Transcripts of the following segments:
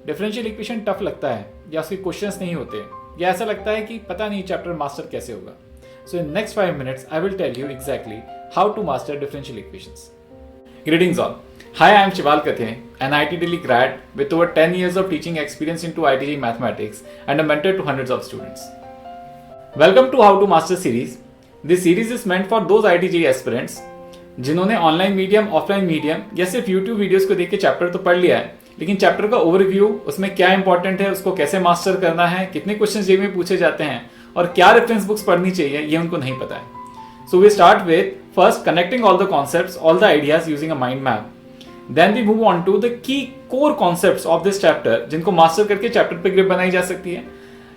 Differential equation tough लगता है या उसके क्वेश्चंस नहीं होते या ऐसा लगता है कि पता नहीं चैप्टर मास्टर कैसे होगा, सो in next 5 minutes I will tell you exactly how to master differential equations. Greetings all. Hi, I am Shival Kathe, an IIT Delhi grad with over 10 years of teaching experience into IIT mathematics and a mentor to hundreds of students. Welcome to How to Master series. This series is meant for those IIT aspirants जिन्होंने online medium, offline medium या सिर्फ YouTube videos को देख के chapter तो पढ़ लिया है, लेकिन चैप्टर का ओवरव्यू, उसमें क्या इंपॉर्टेंट है, उसको कैसे मास्टर करना है, कितने क्वेश्चन जेई में पूछे जाते हैं और क्या रेफरेंस बुक्स पढ़नी चाहिए, ये उनको नहीं पता है. So we start with first connecting all the concepts, all the ideas using a mind map. Then we move on to the key core concepts of this chapter, जिनको मास्टर करके chapter पे ग्रिप बनाई जा सकती है.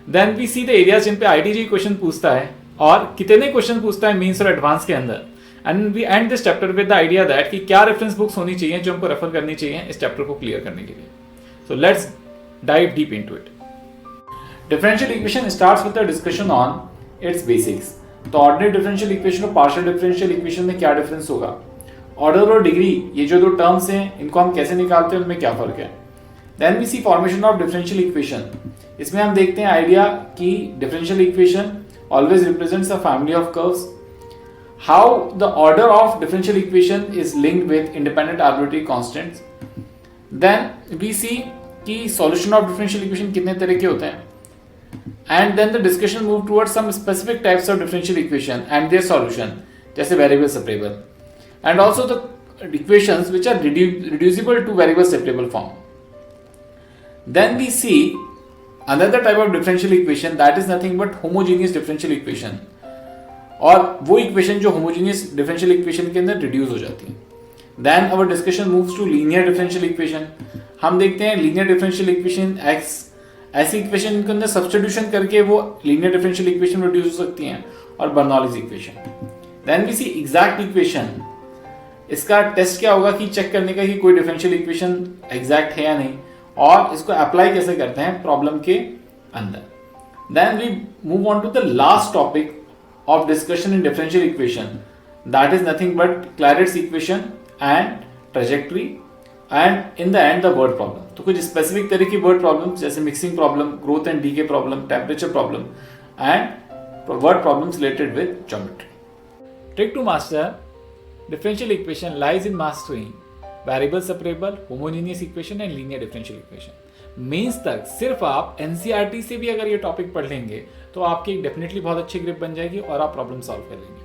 Then we see the areas जिन पे ITG question पूछता है और कितने क्वेश्चन पूछता है मेंस और एडवांस के अंदर. And we end this chapter with the idea that कि क्या रेफरेंस बुक्स होनी चाहिए जो हमको रेफर करनी चाहिए इस चैप्टर को क्लियर करने के लिए. So let's dive deep into it. Differential equation starts with the discussion on it's basics. तो ऑर्डिनरी डिफरेंशियल इक्वेशन और पार्शियल डिफरेंशियल इक्वेशन में क्या डिफरेंस होगा, ऑर्डर और डिग्री, ये जो दो टर्म्स हैं इनको हम कैसे निकालते हैं, उनमें क्या फर्क है. Then we see formation of differential equation. इसमें हम देखते हैं आइडिया कि differential equation always represents a family of curves. How the order of differential equation is linked with independent arbitrary constants. Then we see कि solution of differential equation कितने तरह के होते हैं. And then the discussion move towards some specific types of differential equation and their solution, जैसे variable separable, and also the equations which are reducible to variable separable form. Then we see another type of differential equation that is nothing but homogeneous differential equation. और वो equation जो homogeneous differential equation के अंदर reduce हो जाती है. Then our discussion moves to linear differential equation. हम देखते हैं लीनियर डिफरेंशियल इक्वेशन एक्स, ऐसी इक्वेशन के अंदर सब्स्टिट्यूशन करके वो लीनियर डिफरेंशियल इक्वेशन रिड्यूस हो सकती हैं, और Bernoulli's equation. Then we see exact equation. इसका टेस्ट क्या होगा कि चेक करने का कि कोई डिफरेंशियल इक्वेशन एग्जैक्ट है या नहीं, और इसको अप्लाई कैसे करते हैं प्रॉब्लम के अंदर. Then we move on to the last topic of discussion in differential equation, that is nothing but Clairaut's equation and trajectory, and in the end the word problem. तो कुछ स्पेसिफिक तरह की word problem जैसे mixing problem, growth and decay problem, temperature problem and word problems related with geometry. Trick to master differential equation lies in mastering variable separable, homogeneous equation and linear differential equation. Mains तक सिर्फ आप NCERT से भी अगर ये topic पढ़ लेंगे तो आपकी डेफिनेटली बहुत अच्छी ग्रिप बन जाएगी और आप प्रॉब्लम सॉल्व कर लेंगे.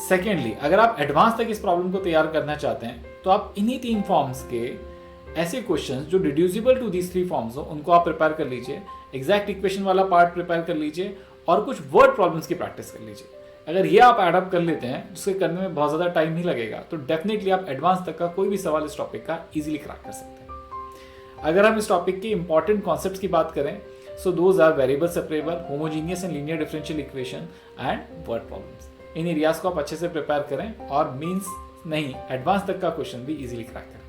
सेकेंडली, अगर आप एडवांस तक इस प्रॉब्लम को तैयार करना चाहते हैं तो आप इन्हीं 3 फॉर्म्स के ऐसे क्वेश्चंस जो रिड्यूसिबल टू दीज 3 फॉर्म्स हो उनको आप प्रिपेयर कर लीजिए. एग्जैक्ट इक्वेशन वाला पार्ट प्रिपेयर कर लीजिए और कुछ वर्ड प्रॉब्लम्स की प्रैक्टिस कर लीजिए. अगर ये आप एडअप कर लेते हैं जिसके करने में बहुत ज़्यादा टाइम नहीं लगेगा तो डेफिनेटली आप एडवांस तक का कोई भी सवाल इस टॉपिक का ईजिली क्रैक कर सकते हैं. अगर हम इस टॉपिक के इंपॉर्टेंट कॉन्सेप्ट्स की बात करें, so those are variable separable, homogeneous and linear differential equation and word problems. इन एरियाज को आप अच्छे से प्रिपेयर करें और मींस नहीं एडवांस तक का क्वेश्चन भी इजीली क्रैक करें.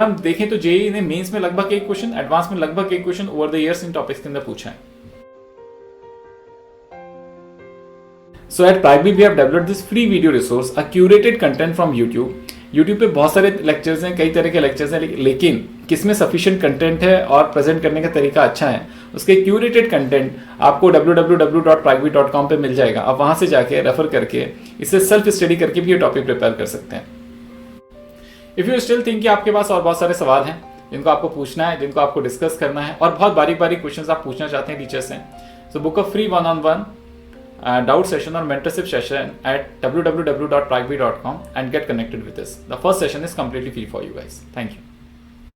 हम देखें तो जेईई ने मेंस में लगभग 1 क्वेश्चन, एडवांस में लगभग 1 question over the years in topics के अंदर पूछा है. So at Pragvi we have developed this free video resource, a curated content from YouTube. YouTube पे बहुत सारे लेक्चर्स हैं, कई तरह के लेक्चर्स हैं, लेकिन किसमें सफिशिएंट कंटेंट है और प्रेजेंट करने का तरीका अच्छा है, उसके क्यूरेटेड कंटेंट आपको www.pragvi.com पे मिल जाएगा. आप वहाँ से जाके रेफर करके इससे सेल्फ स्टडी करके भी ये टॉपिक प्रिपेयर कर सकते हैं. इफ़ यू स्टिल थिंक कि आपके पास और बहुत सारे सवाल हैं जिनको आपको पूछना है, जिनको आपको डिस्कस करना है और बहुत बारीक बारीक क्वेश्चन आप पूछना चाहते हैं टीचर से, so book a free 1-on-1 doubt session or mentorship session at www.pragvi.com and get connected with us. The first session is completely free for you guys. Thank you.